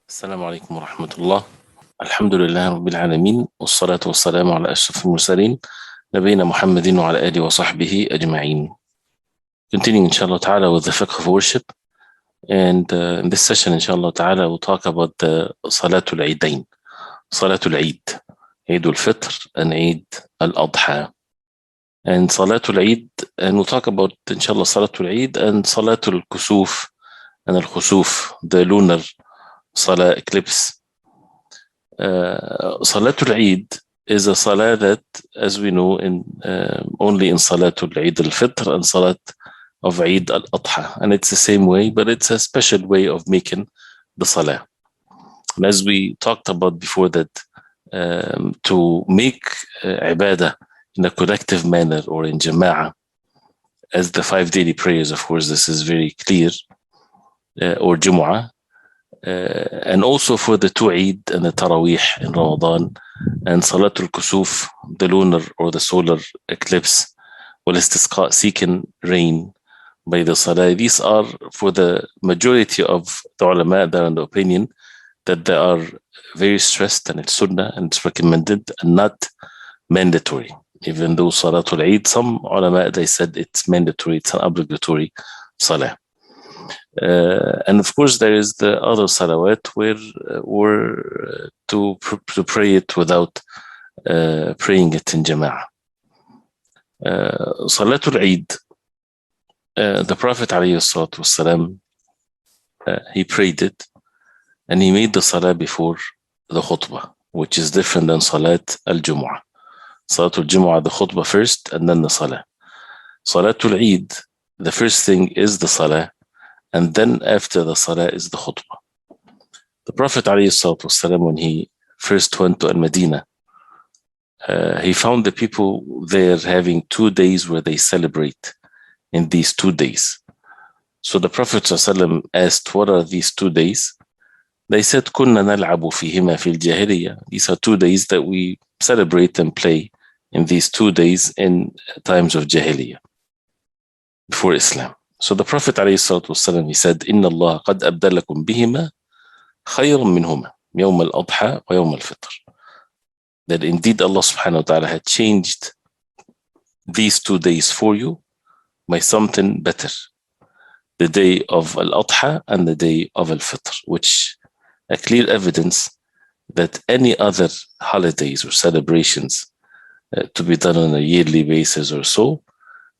السلام عليكم ورحمة الله. الحمد لله رب العالمين، والصلاة والسلام على أشرف المرسلين نبينا محمد وعلى آله وصحبه أجمعين. Continuing inshallah ta'ala with the fiqh of worship, and in this session inshallah ta'ala we'll talk about the Salatul Eidain, Salatul Eid, Eid al-Fitr and Eid al-Adha. And Salatul Eid, and we'll talk about inshallah Salatul Eid and Salatul Kusuf and al-Khusuf, the lunar Salah eclipse. Salatul Eid is a salah that, as we know, only in Salatul Eid al-Fitr and Salat of Eid al-Adha, and it's the same way, but it's a special way of making the salah. And as we talked about before, that to make ibadah in a collective manner or in jama'ah, as the 5 daily prayers, of course, this is very clear, or Jumu'ah, and also for the 2 Eid and the Taraweeh in Ramadan, and Salatul Kusuf, the lunar or the solar eclipse, wal-istisqa, seeking rain by the Salah. These are, for the majority of the ulama, they're in the opinion that they are very stressed, and it's sunnah and it's recommended and not mandatory. Even though Salatul Eid, some ulama, they said it's mandatory, it's an obligatory Salah. And of course, there is the other salawat where to pray it without praying it in jama'ah. Salatul Eid, the Prophet ﷺ, he prayed it, and he made the salah before the khutbah, which is different than Salat al-Jumu'ah. Salatul Jumu'ah, the khutbah first, and then the salah. Salatul Eid, the first thing is the salah, and then after the salah is the khutbah. The Prophet ﷺ, when he first went to Al-Madinah, he found the people there having 2 days where they celebrate in these 2 days. So the Prophet ﷺ asked, what are these 2 days? They said, كُنَّا نَلْعَبُ فِيهِمَا فِي الْجَاهِلِيَّةِ. These are 2 days that we celebrate and play in these 2 days in times of Jahiliyyah, before Islam. So the Prophet ﷺ, he said, إِنَّ اللَّهَ قَدْ أَبْدَلَكُمْ بِهِمَا خَيْرًا مِّنْهُمَا يَوْمَ الْأَضْحَى وَيَوْمَ الْفِطْرِ. That indeed Allah subhanahu wa ta'ala had changed these 2 days for you by something better, the day of Al-Adha and the day of Al-Fitr, which a clear evidence that any other holidays or celebrations to be done on a yearly basis or so,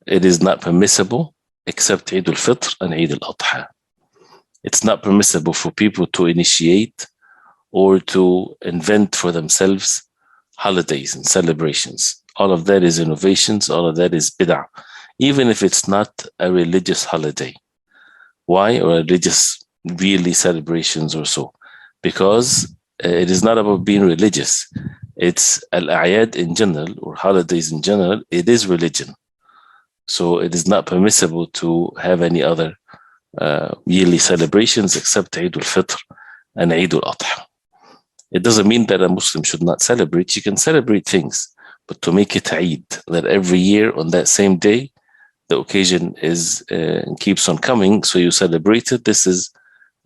it is not permissible except Eid al-Fitr and Eid al-Adha. It's not permissible for people to initiate or to invent for themselves holidays and celebrations. All of that is innovations, all of that is bid'ah, even if it's not a religious holiday. Why? Or religious really celebrations or so? Because it is not about being religious. It's al-a'yad in general, or holidays in general, it is religion. So it is not permissible to have any other yearly celebrations except Eid al-Fitr and Eid al-Adha. It doesn't mean that a Muslim should not celebrate. You can celebrate things, but to make it Eid, that every year on that same day, the occasion is keeps on coming, so you celebrate it, this is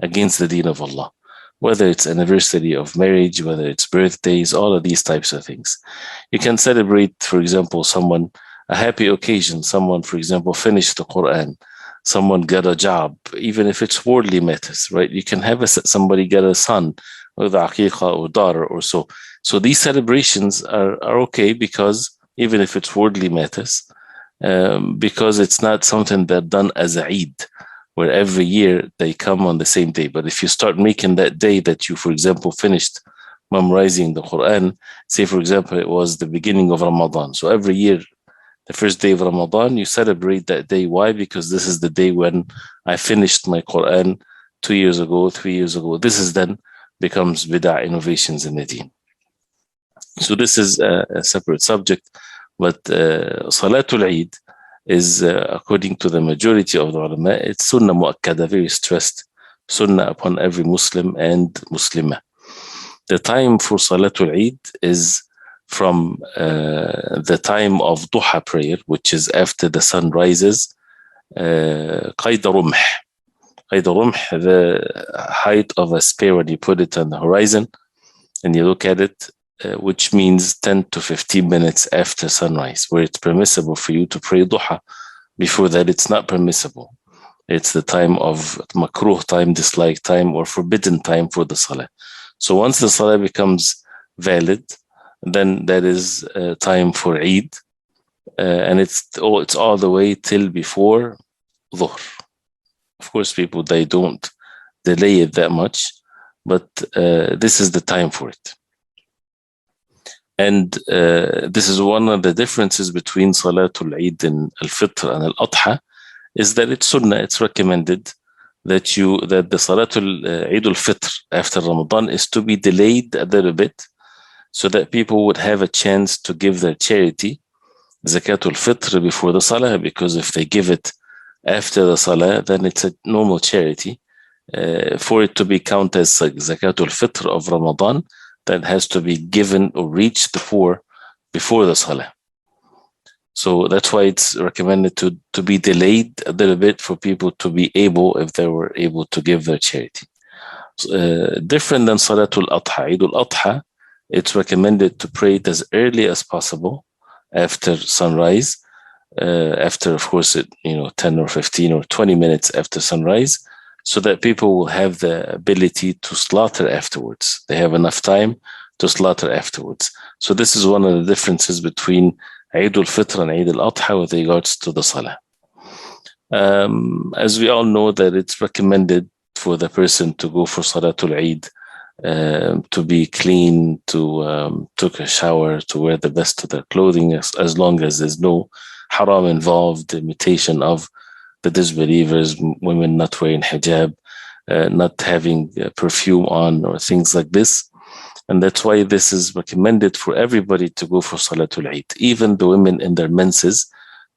against the deen of Allah. Whether it's anniversary of marriage, whether it's birthdays, all of these types of things. You can celebrate, for example, a happy occasion, someone, for example, finished the Quran, someone got a job, even if it's worldly matters, right? You can have somebody get a son, or the aqiqah or daughter or so. So these celebrations are okay, because even if it's worldly matters, because it's not something that's done as a Eid, where every year they come on the same day. But if you start making that day that you, for example, finished memorizing the Quran, say, for example, it was the beginning of Ramadan. So every year, the first day of Ramadan, you celebrate that day. Why? Because this is the day when I finished my Quran 2 years ago, 3 years ago. This is then becomes bid'ah, innovations in the deen. So this is a separate subject, but Salatul Eid is, according to the majority of the ulama, it's sunnah mu'akkada, very stressed sunnah upon every Muslim and Muslimah. The time for Salatul Eid is from the time of duha prayer, which is after the sun rises, qayd rumh, Eid al-Rumh, the height of a spear when you put it on the horizon and you look at it, which means 10 to 15 minutes after sunrise, where it's permissible for you to pray duha. Before that, it's not permissible. It's the time of makruh time, dislike time, or forbidden time for the salah. So once the salah becomes valid, then that is time for Eid, and it's all the way till before Dhuhr. Of course, people, they don't delay it that much, but this is the time for it. And this is one of the differences between Salatul Eid and Al-Fitr and Al-Adha, is that it's sunnah, it's recommended that the Salatul Eid al-Fitr after Ramadan is to be delayed a little bit so that people would have a chance to give their charity, Zakatul Fitr, before the Salah, because if they give it after the Salah, then it's a normal charity. For it to be counted as Zakatul Fitr of Ramadan, that has to be given or reach the poor before the Salah. So that's why it's recommended to be delayed a little bit for people to be able, if they were able to give their charity. Different than Salatul Adha. Eid al-Adha, it's recommended to pray it as early as possible after sunrise, after, of course, 10 or 15 or 20 minutes after sunrise, so that people will have the ability to slaughter afterwards. They have enough time to slaughter afterwards. So this is one of the differences between Eid al-Fitr and Eid al-Adha with regards to the Salah. As we all know that it's recommended for the person to go for Salatul Eid, to be clean, to take a shower, to wear the best of their clothing, as long as there's no haram involved, imitation of the disbelievers, women not wearing hijab, not having perfume on or things like this. And that's why this is recommended for everybody to go for Salatul Eid, even the women in their menses,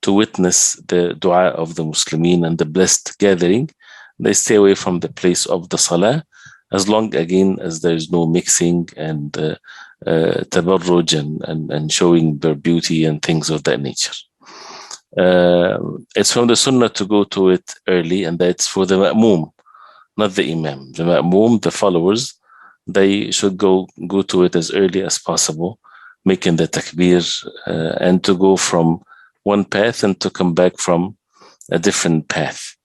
to witness the dua of the Muslimin and the blessed gathering. They stay away from the place of the Salah, as long, again, as there is no mixing and tabarruj and showing their beauty and things of that nature. It's from the Sunnah to go to it early, and that's for the Ma'mum, not the Imam. The Ma'mum, the followers, they should go to it as early as possible, making the takbir, and to go from one path and to come back from a different path.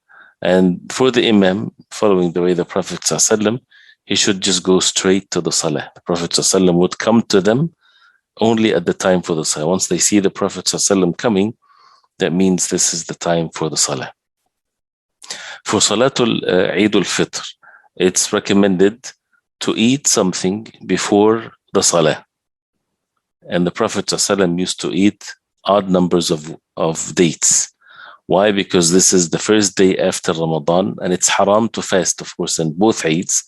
And for the Imam, following the way the Prophet ﷺ, he should just go straight to the Salah. The Prophet ﷺ would come to them only at the time for the Salah. Once they see the Prophet ﷺ coming, that means this is the time for the Salah. For Salatul Eid al-Fitr, it's recommended to eat something before the Salah. And the Prophet ﷺ used to eat odd numbers of dates. Why? Because this is the first day after Ramadan, and it's haram to fast, of course, in both Eids,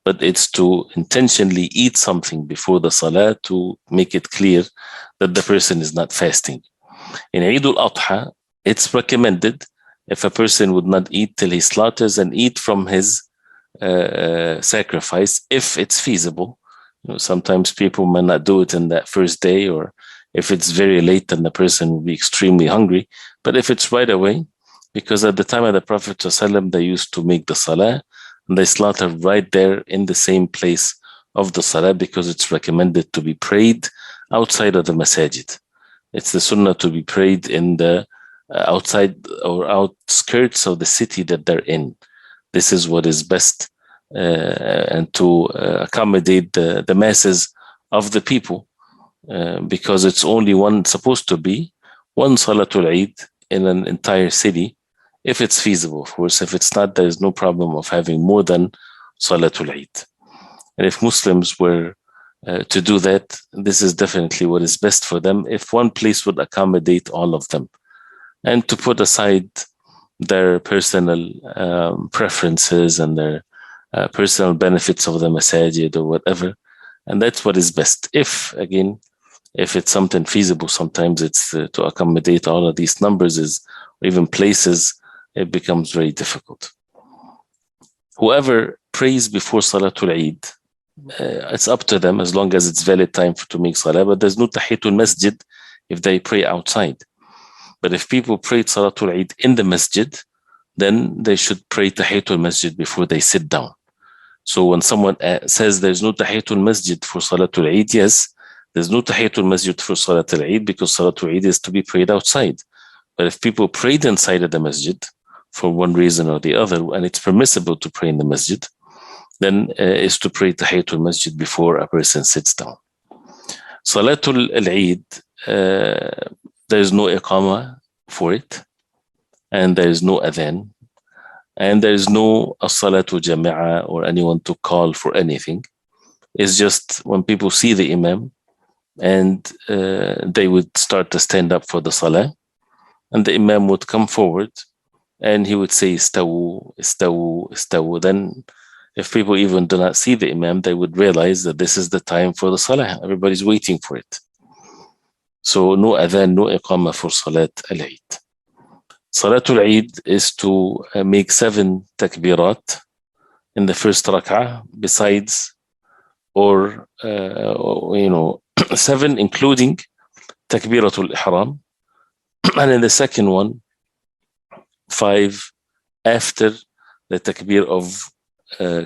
but it's to intentionally eat something before the Salah to make it clear that the person is not fasting. In Eid al-Adha, it's recommended if a person would not eat till he slaughters and eat from his sacrifice, if it's feasible. Sometimes people may not do it in that first day, or if it's very late, then the person will be extremely hungry. But if it's right away, because at the time of the Prophet ﷺ, they used to make the Salah, and they slaughter right there in the same place of the Salah, because it's recommended to be prayed outside of the masajid. It's the Sunnah to be prayed in the outside or outskirts of the city that they're in. This is what is best, and to accommodate the masses of the people, because it's only supposed to be one Salatul Eid in an entire city, if it's feasible. Of course, if it's not, there is no problem of having more than Salatul Eid. And if Muslims were to do that, this is definitely what is best for them, if one place would accommodate all of them, and to put aside their personal preferences and their personal benefits of the masajid or whatever. And that's what is best. If it's something feasible, sometimes it's to accommodate all of these numbers, or even places, it becomes very difficult. Whoever prays before Salatul Eid, it's up to them, as long as it's valid time to make Salah, but there's no Tahiyatul Masjid if they pray outside. But if people prayed Salatul Eid in the masjid, then they should pray Tahiyatul Masjid before they sit down. So when someone says there's no Tahiyatul Masjid for Salatul Eid, yes, there's no Tahiyatul Masjid for Salatul Eid because Salatul Eid is to be prayed outside. But if people prayed inside of the masjid for one reason or the other, and it's permissible to pray in the masjid, then is to pray Tahiyatul Masjid before a person sits down. Salatul Eid, there is no iqama for it, and there is no adhan, and there is no as-salatu jami'a or anyone to call for anything. It's just when people see the imam and they would start to stand up for the salah, and the imam would come forward and he would say istawu, istawu, istawu. Then if people even do not see the imam, they would realize that this is the time for the salah. Everybody's waiting for it. So no adhan, no iqama for Salat al-Eid. Salatul Eid is to make 7 takbirat in the first rak'ah, besides, or 7 including takbiratul ihram, and in the second one 5 after the takbir of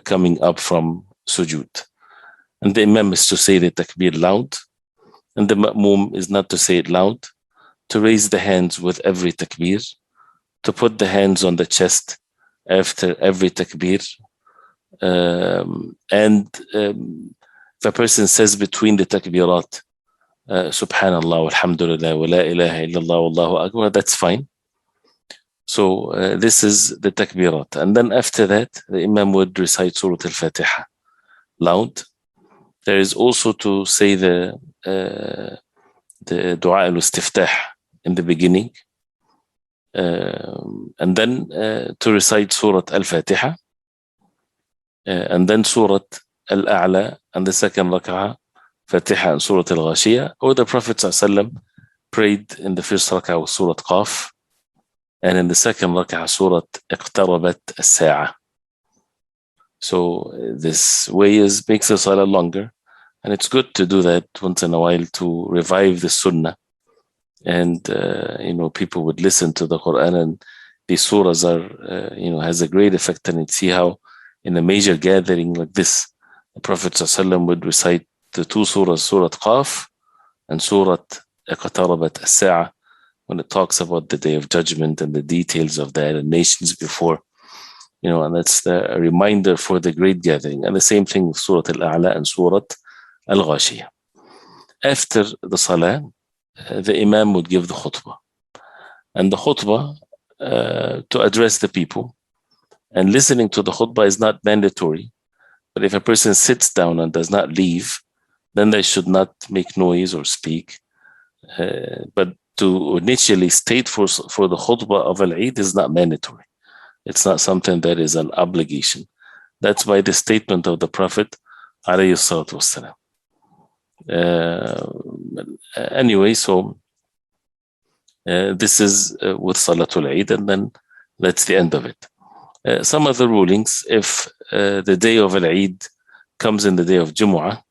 coming up from sujood. And the imam is to say the takbir loud, and the ma'mum is not to say it loud, to raise the hands with every takbir, to put the hands on the chest after every takbir, and if a person says between the takbirat, Subhanallah, Alhamdulillah, wa la ilaha illallah, Wallahu Akbar, that's fine. So this is the takbirat. And then after that, the imam would recite Surah Al-Fatiha loud. There is also to say the Dua al-Istiftah in the beginning, and then to recite Surah Al-Fatiha, and then Surah Al-A'la, and the second rak'ah, Fatiha and Surah Al-Ghashiyah. Or the Prophet ﷺ prayed in the first rak'ah with Surah Qaf, and in the second rak'ah, Surah Iqtarabat As-Sa'a. So this way makes the salah longer, and it's good to do that once in a while to revive the sunnah. And people would listen to the Quran, and these surahs are has a great effect. And see how in a major gathering like this, the Prophet ﷺ would recite the 2 surahs, Surah Qaf and Surah Iqtarabat As-Sa'a, when it talks about the Day of Judgment and the details of that and nations before, and that's a reminder for the great gathering. And the same thing with Surah Al-A'la and Surah Al-Ghashiyah. After the Salah, the Imam would give the khutbah. And the khutbah to address the people. And listening to the khutbah is not mandatory. But if a person sits down and does not leave, then they should not make noise or speak. But to initially state for the khutbah of Al-Eid is not mandatory. It's not something that is an obligation. That's by the statement of the Prophet alayhi salatu wassalam. Anyway, so this is with Salatul Eid, and then that's the end of it. Some other rulings: if the day of Al-Eid comes in the day of Jumu'ah,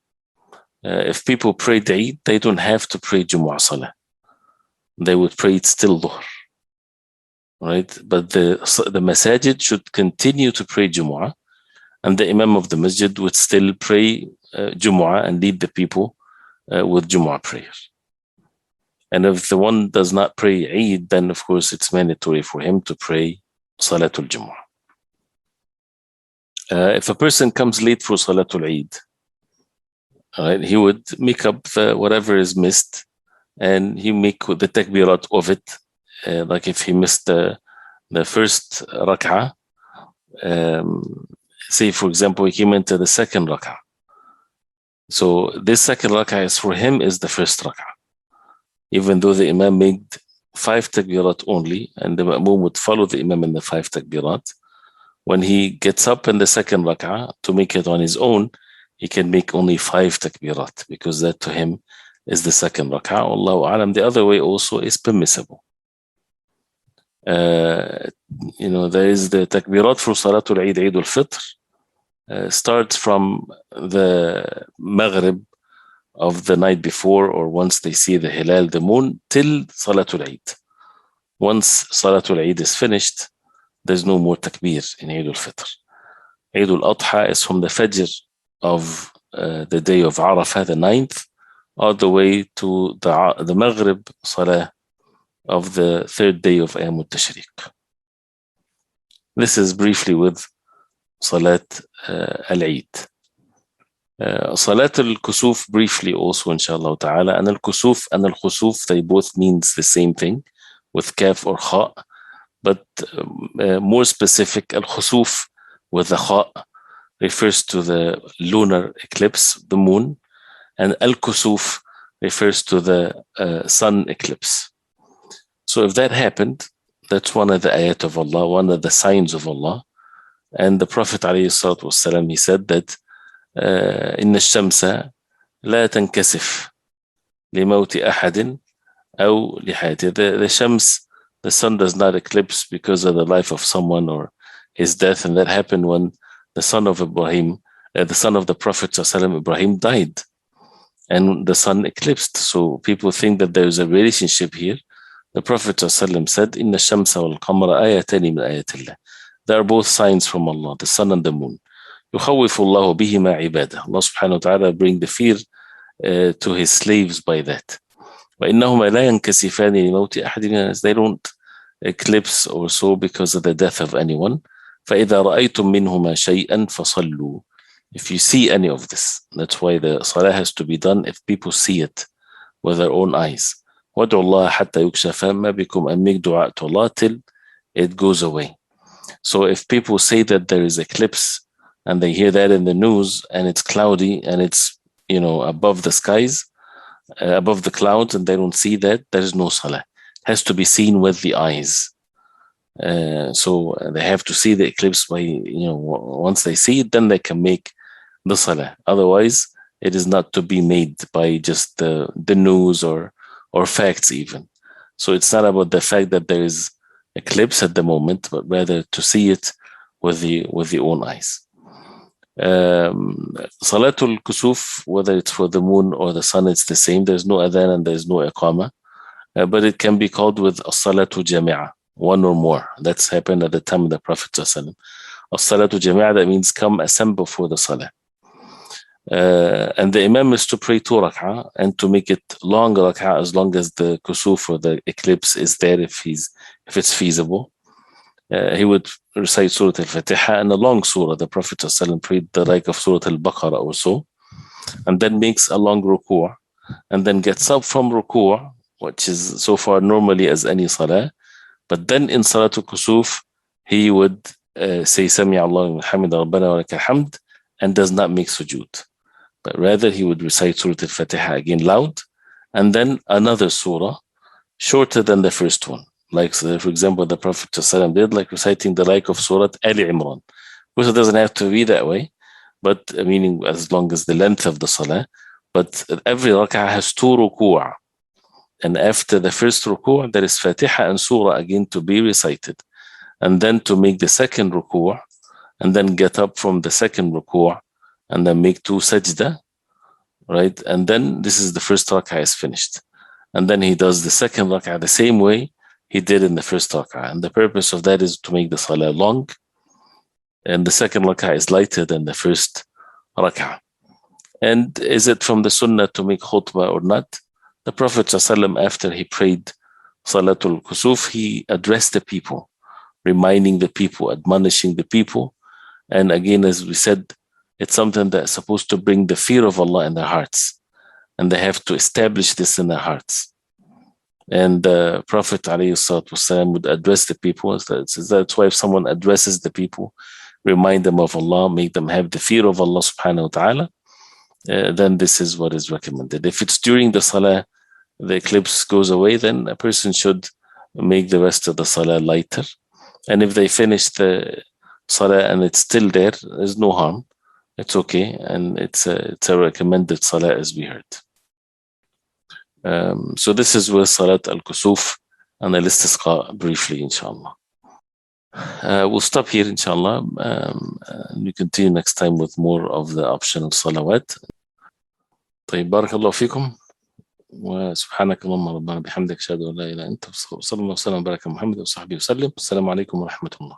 if people pray Eid, they don't have to pray Jumu'ah Salah. They would pray it still Dhuhr, right? But the masajid should continue to pray Jumu'ah, and the Imam of the Masjid would still pray Jumu'ah and lead the people with Jumu'ah prayer. And if the one does not pray Eid, then of course it's mandatory for him to pray Salatul Jumu'ah. If a person comes late for Salatul Eid, right, he would make up whatever is missed, and he make the takbirat of it. Like if he missed the first rak'ah, say for example he came into the second rak'ah. So this second rak'ah is for him is the first rak'ah. Even though the Imam made 5 takbirat only, and the Ma'mum would follow the Imam in the 5 takbirat, when he gets up in the second rak'ah to make it on his own, he can make only 5 takbirat, because that to him is the second rak'ah. Allahu A'lam. The other way also is permissible. There is the takbirat for Salatul Eid, Eid al-Fitr, starts from the Maghrib of the night before, or once they see the Hilal, the moon, till Salatul Eid. Once Salatul Eid is finished, there's no more takbir in Eid al-Fitr. Eid al-Adha is from the Fajr of the day of Arafah, the 9th, all the way to the Maghrib Salah of the 3rd day of Ayyam al-Tashriq. This is briefly with Salat al-Eid. Salat al-Kusuf briefly also, inshallah ta'ala. And al-Kusuf and al-Khusuf, they both means the same thing with kaf or kha, but more specific, al-Khusuf with the kha refers to the lunar eclipse, the moon, and al-Kusuf refers to the sun eclipse. So if that happened, that's one of the ayat of Allah, one of the signs of Allah. And the Prophet ﷺ, he said that إن الشمس لا تنكسف لموت أحد أو لحياته. The shams, the sun does not eclipse because of the life of someone or his death, and that happened when the son of Ibrahim, the son of the Prophet ﷺ, Ibrahim, died, and the sun eclipsed. So people think that there is a relationship here. The Prophet ﷺ said, إن الشمس والقمر آيتان من آيات الله. They are both signs from Allah, the sun and the moon. يخوف الله بهما عباده. Allah subhanahu wa ta'ala bring the fear to his slaves by that. وإنهما لا ينكسفان لموت أحد من الناس. They don't eclipse or so because of the death of anyone. فإذا رأيتم منهما شيئا فصلوا. If you see any of this, that's why the salah has to be done if people see it with their own eyes. وادعوا الله حتى يكشف ما بكم, and make dua to Allah till it goes away. So if people say that there is eclipse and they hear that in the news and it's cloudy and it's, above the skies, above the clouds, and they don't see that, there is no salah. It has to be seen with the eyes. So they have to see the eclipse by, once they see it, then they can make the salah. Otherwise, it is not to be made by just the news or facts even. So it's not about the fact that there is eclipse at the moment, but rather to see it with the own eyes. Salatul Kusuf, whether it's for the moon or the sun, it's the same. There's no adhan and there's no iqama, but it can be called with as-salatu jami'ah, one or more. That's happened at the time of the Prophet ﷺ. As-salatu jami'ah, that means come assemble for the salah. And the imam is to pray 2 rak'ah and to make it long rak'ah as long as the kusuf or the eclipse is there, if it's feasible. He would recite Surah Al-Fatiha and a long surah. The Prophet ﷺ prayed the like of Surah Al-Baqarah or so, and then makes a long ruku', and then gets up from ruku', which is so far normally as any salah. But then in Salatul Kusuf, he would say Sami Allahu liman hamida rabbana wa lakal hamd, and does not make sujood. But rather he would recite Surah Al-Fatiha again loud, and then another surah shorter than the first one. Like, for example, the Prophet ﷺ did, like reciting the like of Surah Ali Imran. Of course, it doesn't have to be that way, but meaning as long as the length of the salah. But every rak'ah has 2 ruku'. And after the first ruku', there is Fatiha and Surah again to be recited. And then to make the second ruku', and then get up from the second ruku', and then make 2 sajda, right? And then this is the first rak'ah is finished. And then he does the second rak'ah the same way he did in the first rak'ah. And the purpose of that is to make the salah long. And the second rak'ah is lighter than the first rak'ah. And is it from the sunnah to make khutbah or not? The Prophet ﷺ, after he prayed Salatul Kusuf, he addressed the people, reminding the people, admonishing the people. And again, as we said, it's something that's supposed to bring the fear of Allah in their hearts. And they have to establish this in their hearts. And the Prophet ﷺ would address the people. That's why if someone addresses the people, remind them of Allah, make them have the fear of Allah subhanahu wa ta'ala, then this is what is recommended. If it's during the salah, the eclipse goes away, then a person should make the rest of the salah lighter. And if they finish the salah and it's still there, there's no harm. It's okay. And it's a recommended salah, as we heard. So this is with Salat al-Kusuf and al-Istisqa briefly, inshallah. We'll stop here, inshallah. We continue next time with more of the optional salawat. طيب بارك الله فيكم وسبحانك اللهم ربنا بحمدك أشهد أن لا إله إلا أنت وصلى الله وسلم وبارك على محمد وصحبه وسلم. السلام عليكم ورحمة الله.